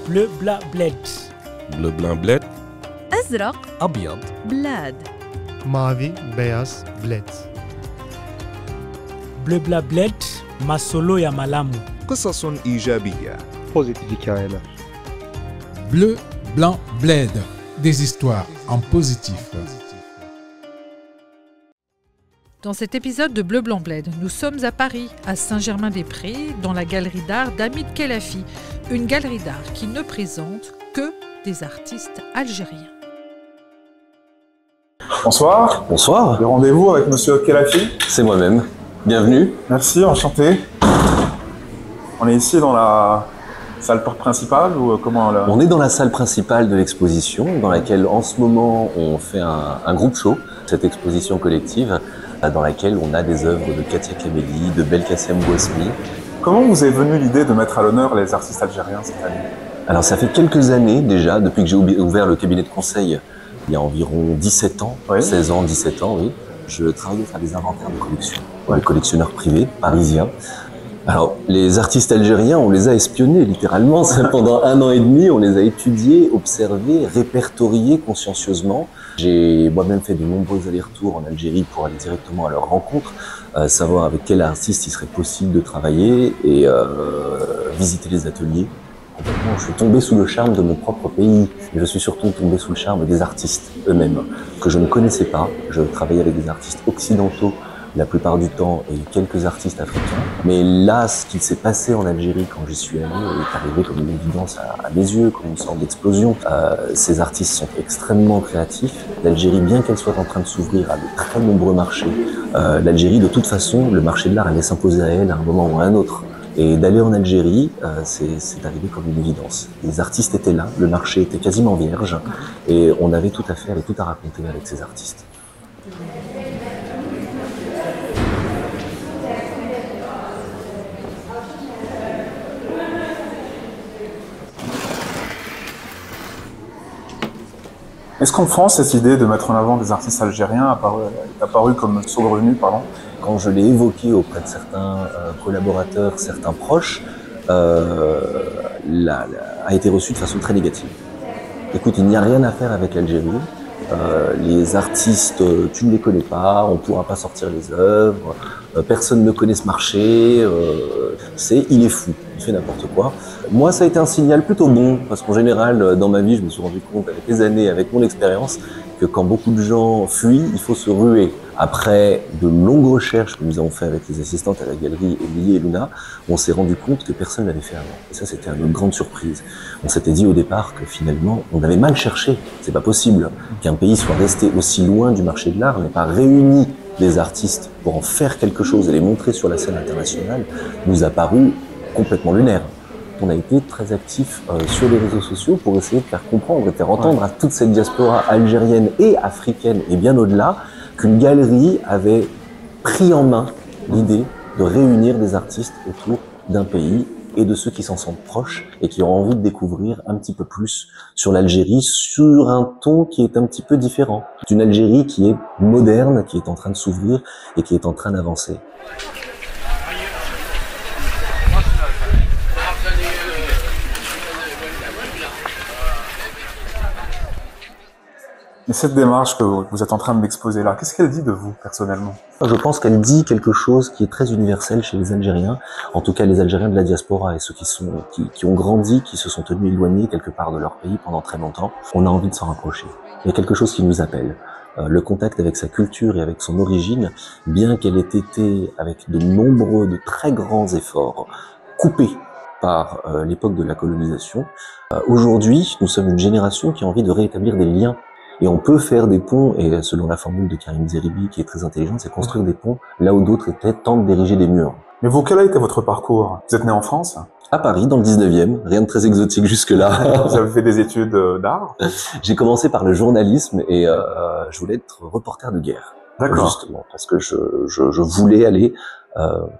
Bleu blanc bled. Bleu blanc bled. أزرق أبيض بلاد. mavi, beyaz, bled. Bleu blanc bled masolo ya malamu. قصص إيجابية. Pozitif hikayeler. Bleu, blanc, bled. Des histoires en positif. Dans cet épisode de Bleu Blanc Bled, nous sommes à Paris, à Saint-Germain-des-Prés, dans la galerie d'art d'Hamid Kelafi, une galerie d'art qui ne présente que des artistes algériens. Bonsoir. Bonsoir, Le rendez-vous avec Monsieur Kelafi. c'est moi-même. Bienvenue. Merci, enchanté. On est ici dans la salle principale ou comment là? On est dans la salle principale de l'exposition, dans laquelle en ce moment on fait un groupe show, cette exposition collective, dans laquelle on a des œuvres de Katia Kameli, de Belkacem Bouasmi. Comment vous est venue l'idée de mettre à l'honneur les artistes algériens cette année? Alors ça fait quelques années déjà, depuis que j'ai ouvert le cabinet de conseil, il y a environ 17 ans, Oui. 16 ans, 17 ans, oui. Je travaillais à faire des inventaires de collections, ouais, collectionneur privé, parisien. Alors, les artistes algériens, on les a espionnés littéralement pendant 1 an et demi, on les a étudiés, observés, répertoriés consciencieusement. J'ai moi-même fait de nombreux allers-retours en Algérie pour aller directement à leur rencontre, savoir avec quel artiste il serait possible de travailler et visiter les ateliers. Complètement, je suis tombé sous le charme de mon propre pays, mais je suis surtout tombé sous le charme des artistes eux-mêmes, que je ne connaissais pas. Je travaillais avec des artistes occidentaux la plupart du temps et quelques artistes africains. Mais là, ce qui s'est passé en Algérie quand j'y suis allé est arrivé comme une évidence à mes yeux, comme une sorte d'explosion. Ces artistes sont extrêmement créatifs. L'Algérie, bien qu'elle soit en train de s'ouvrir à de très nombreux marchés, l'Algérie, de toute façon, le marché de l'art allait s'imposer à elle à un moment ou à un autre. Et d'aller en Algérie, c'est arrivé comme une évidence. Les artistes étaient là, le marché était quasiment vierge, et on avait tout à faire et tout à raconter avec ces artistes. Est-ce qu'en France, cette idée de mettre en avant des artistes algériens est apparue comme saugrenue, pardon? Quand je l'ai évoqué auprès de certains collaborateurs, certains proches, a été reçu de façon très négative. Écoute, il n'y a rien à faire avec l'Algérie. Les artistes, tu ne les connais pas, on ne pourra pas sortir les œuvres, personne ne connaît ce marché, il est fou, il fait n'importe quoi. Moi, ça a été un signal plutôt bon, parce qu'en général, dans ma vie, je me suis rendu compte avec les années, avec mon expérience, que quand beaucoup de gens fuient, il faut se ruer. Après de longues recherches que nous avons fait avec les assistantes à la galerie Émilie et Luna, on s'est rendu compte que personne ne l'avait fait avant. Et ça, c'était une grande surprise. On s'était dit au départ que finalement, on avait mal cherché. C'est pas possible qu'un pays soit resté aussi loin du marché de l'art, n'ait pas réuni des artistes pour en faire quelque chose et les montrer sur la scène internationale, nous a paru complètement lunaire. On a été très actifs sur les réseaux sociaux pour essayer de faire comprendre et faire entendre à toute cette diaspora algérienne et africaine et bien au-delà qu'une galerie avait pris en main l'idée de réunir des artistes autour d'un pays et de ceux qui s'en sentent proches et qui ont envie de découvrir un petit peu plus sur l'Algérie, sur un ton qui est un petit peu différent. Une Algérie qui est moderne, qui est en train de s'ouvrir et qui est en train d'avancer. Mais cette démarche que vous êtes en train d'exposer là, qu'est-ce qu'elle dit de vous, personnellement? Je pense qu'elle dit quelque chose qui est très universel chez les Algériens, en tout cas les Algériens de la diaspora et ceux qui ont grandi, qui se sont tenus éloignés quelque part de leur pays pendant très longtemps. On a envie de s'en rapprocher. Il y a quelque chose qui nous appelle. Le contact avec sa culture et avec son origine, bien qu'elle ait été, avec de très grands efforts, coupée par l'époque de la colonisation, aujourd'hui, nous sommes une génération qui a envie de rétablir des liens. Et on peut faire des ponts, et selon la formule de Karim Zeribi, qui est très intelligente, c'est construire des ponts là où d'autres tentent d'ériger des murs. Mais vous, quel a été votre parcours? Vous êtes né en France? À Paris, dans le 19e, rien de très exotique jusque-là. Vous avez fait des études d'art? J'ai commencé par le journalisme et je voulais être reporter de guerre. D'accord. Justement, parce que je voulais aller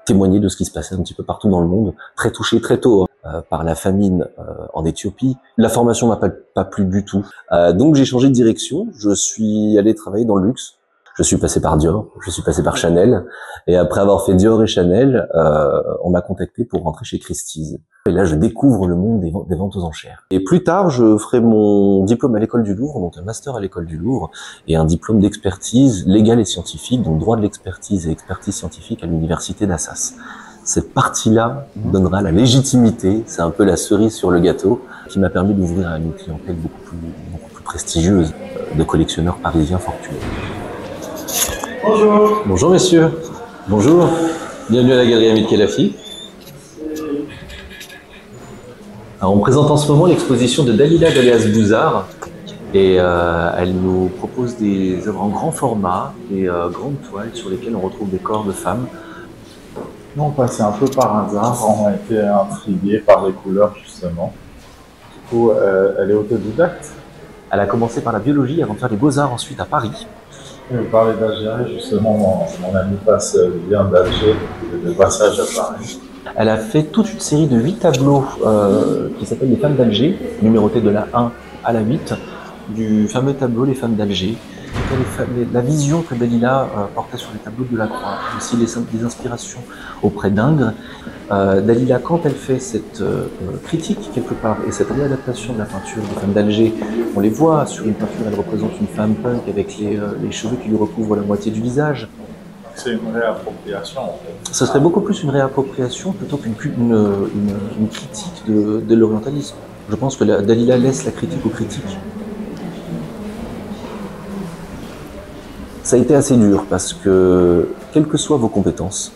témoigner de ce qui se passait un petit peu partout dans le monde, très touché très tôt par la famine en Éthiopie. La formation m'a pas plu du tout. Donc j'ai changé de direction, je suis allé travailler dans le luxe. Je suis passé par Dior, je suis passé par Chanel, et après avoir fait Dior et Chanel, on m'a contacté pour rentrer chez Christie's. Et là, je découvre le monde des ventes aux enchères. Et plus tard, je ferai mon diplôme à l'école du Louvre, donc un master à l'école du Louvre, et un diplôme d'expertise légale et scientifique, donc droit de l'expertise et expertise scientifique à l'université d'Assas. Cette partie-là donnera la légitimité, c'est un peu la cerise sur le gâteau, qui m'a permis d'ouvrir à une clientèle beaucoup plus prestigieuse, de collectionneurs parisiens fortunés. Bonjour. Bonjour messieurs. Bonjour. Bienvenue à la galerie Hamid Khelaifi. Alors, on présente en ce moment l'exposition de Dalila d'Alias Bouzard et elle nous propose des œuvres en grand format, des grandes toiles sur lesquelles on retrouve des corps de femmes. Nous, on passait un peu par hasard, on a été intrigués par les couleurs justement. Du coup, elle est autodidacte. Elle a commencé par la biologie avant de faire les beaux-arts ensuite à Paris. Vous parlez d'Algérie, justement, mon ami vient d'Alger, de passage à Paris. Elle a fait toute une série de 8 tableaux qui s'appellent Les femmes d'Alger, numérotés de la 1 à la 8, du fameux tableau Les femmes d'Alger. La vision que Dalila portait sur les tableaux de la Croix, aussi les inspirations auprès d'Ingres. Dalila, quand elle fait cette critique quelque part et cette réadaptation de la peinture des femmes d'Alger, on les voit sur une peinture, elle représente une femme punk avec les cheveux qui lui recouvrent la moitié du visage. C'est une réappropriation en fait. Ce serait beaucoup plus une réappropriation plutôt qu'une critique de l'orientalisme. Je pense que Dalila laisse la critique aux critiques. Ça a été assez dur parce que, quelles que soient vos compétences,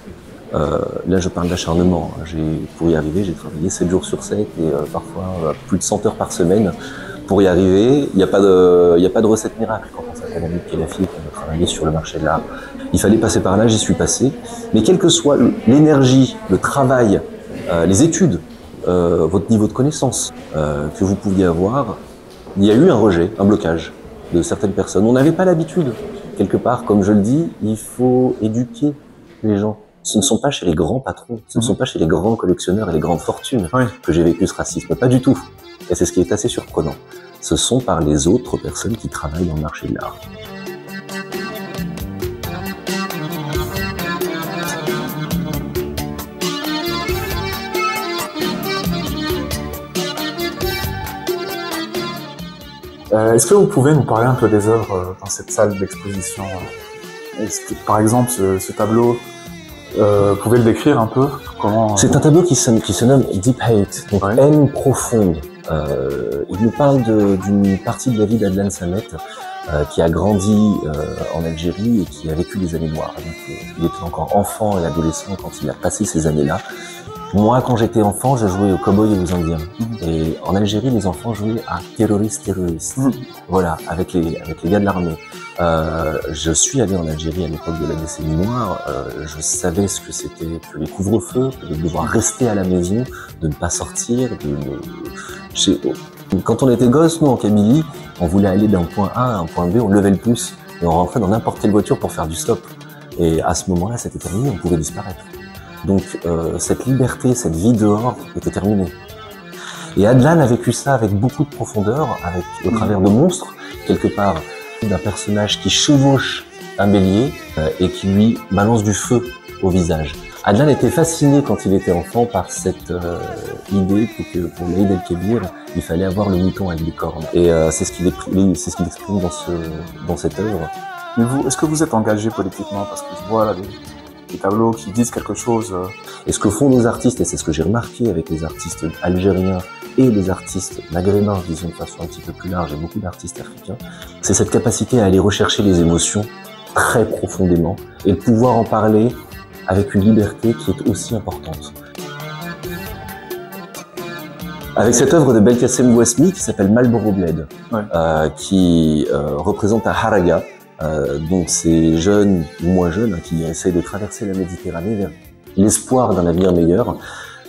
là je parle d'acharnement, pour y arriver j'ai travaillé 7 jours sur 7 et parfois plus de 100 heures par semaine. Pour y arriver, il n'y a pas de recette miracle quand on s'appelle Hamid Khelaifi, qu'on a travaillé sur le marché de l'art. Il fallait passer par là, j'y suis passé. Mais quelle que soit l'énergie, le travail, les études, votre niveau de connaissance que vous pouviez avoir, il y a eu un rejet, un blocage de certaines personnes. On n'avait pas l'habitude. Quelque part, comme je le dis, il faut éduquer les gens. Ce ne sont pas chez les grands patrons, ce ne sont pas chez les grands collectionneurs et les grandes fortunes que j'ai vécu ce racisme, pas du tout. Et c'est ce qui est assez surprenant. Ce sont par les autres personnes qui travaillent dans le marché de l'art. Est-ce que vous pouvez nous parler un peu des œuvres dans cette salle d'exposition? Est-ce que, par exemple, ce tableau, vous pouvez le décrire un peu? Comment... C'est un tableau qui se nomme Deep Hate, donc haine profonde. Il nous parle d'une partie de la vie d'Adlan Samet, qui a grandi en Algérie et qui a vécu des années noires. Donc, il était encore enfant et adolescent quand il a passé ces années-là. Moi, quand j'étais enfant, je jouais aux cow-boys et aux indiens. Et en Algérie, les enfants jouaient à terroristes. Voilà, avec les gars de l'armée. Je suis allé en Algérie à l'époque de la décennie noire. Je savais ce que c'était que les couvre-feux, de devoir rester à la maison, de ne pas sortir. Quand on était gosse, nous, en Kabylie, on voulait aller d'un point A à un point B, on levait le pouce et on rentrait dans n'importe quelle voiture pour faire du stop. Et à ce moment-là, c'était terminé, on pouvait disparaître. Donc cette liberté, cette vie dehors était terminée. Et Adlan a vécu ça avec beaucoup de profondeur, au travers de monstres, quelque part, d'un personnage qui chevauche un bélier et qui lui balance du feu au visage. Adlan était fasciné quand il était enfant par cette idée que pour l'Aïd el-Kébir, il fallait avoir le mouton avec des cornes. Et c'est ce qu'il exprime dans cette œuvre. Mais vous, est-ce que vous êtes engagé politiquement? Parce que je vois là des tableaux qui disent quelque chose. Et ce que font nos artistes, et c'est ce que j'ai remarqué avec les artistes algériens et les artistes maghrébins, disons de façon un petit peu plus large, et beaucoup d'artistes africains, c'est cette capacité à aller rechercher les émotions très profondément et de pouvoir en parler avec une liberté qui est aussi importante. Avec cette œuvre de Belkacem Bouasmi qui s'appelle Marlboro Bled, qui représente un haraga, donc ces jeunes ou moins jeunes qui essayent de traverser la Méditerranée vers l'espoir d'un avenir meilleur.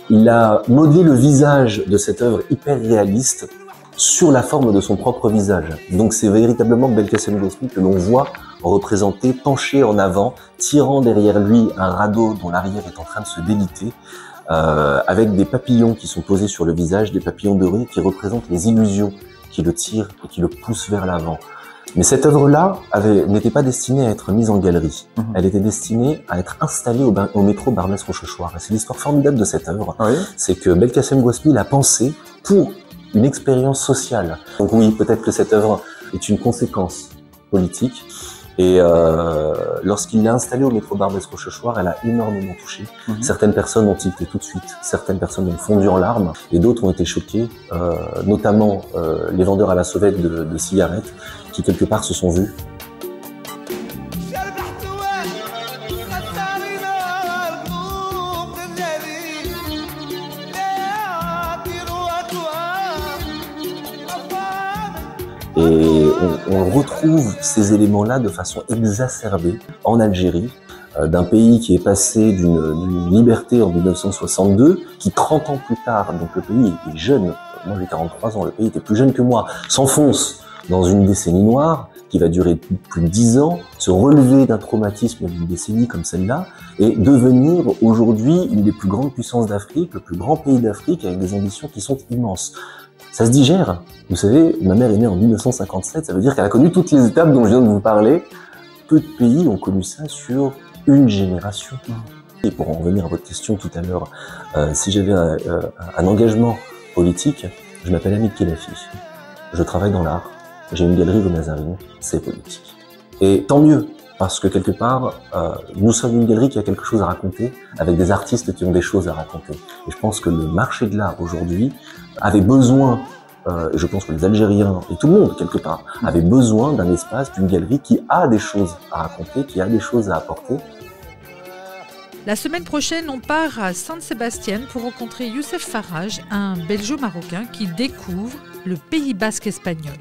Il a modelé le visage de cette œuvre hyper réaliste sur la forme de son propre visage. Donc c'est véritablement Belkacem Bouasmi que l'on voit représenté penché en avant, tirant derrière lui un radeau dont l'arrière est en train de se déliter, avec des papillons qui sont posés sur le visage, des papillons dorés qui représentent les illusions qui le tirent et qui le poussent vers l'avant. Mais cette œuvre-là n'était pas destinée à être mise en galerie. Elle était destinée à être installée au métro Barbès-Rochechouart. Et c'est l'histoire formidable de cette œuvre. Oui. C'est que Belkacem Gouaspmi l'a pensée pour une expérience sociale. Donc oui, peut-être que cette œuvre est une conséquence politique. Et lorsqu'il l'a installée au métro Barbès-Rochechouart, elle a énormément touché. Certaines personnes ont tilté tout de suite, certaines personnes ont fondu en larmes, et d'autres ont été choquées, notamment les vendeurs à la sauvette de cigarettes, qui quelque part se sont vus. Et on retrouve ces éléments-là de façon exacerbée en Algérie, d'un pays qui est passé d'une liberté en 1962, qui 30 ans plus tard, donc le pays est jeune, moi j'ai 43 ans, le pays était plus jeune que moi, s'enfonce dans une décennie noire qui va durer plus de 10 ans, se relever d'un traumatisme d'une décennie comme celle-là, et devenir aujourd'hui une des plus grandes puissances d'Afrique, le plus grand pays d'Afrique, avec des ambitions qui sont immenses. Ça se digère. Vous savez, ma mère est née en 1957, ça veut dire qu'elle a connu toutes les étapes dont je viens de vous parler. Peu de pays ont connu ça sur une génération. Et pour en revenir à votre question tout à l'heure, si j'avais un engagement politique, je m'appelle Hamid Kelafi. Je travaille dans l'art, j'ai une galerie rue Mazarine, c'est politique. Et tant mieux, parce que quelque part, nous sommes une galerie qui a quelque chose à raconter, avec des artistes qui ont des choses à raconter. Et je pense que le marché de l'art aujourd'hui avait besoin, et je pense que les Algériens et tout le monde quelque part, avaient besoin d'un espace, d'une galerie qui a des choses à raconter, qui a des choses à apporter. La semaine prochaine, on part à San Sebastián pour rencontrer Youssef Farage, un belgeo-marocain qui découvre le Pays basque espagnol.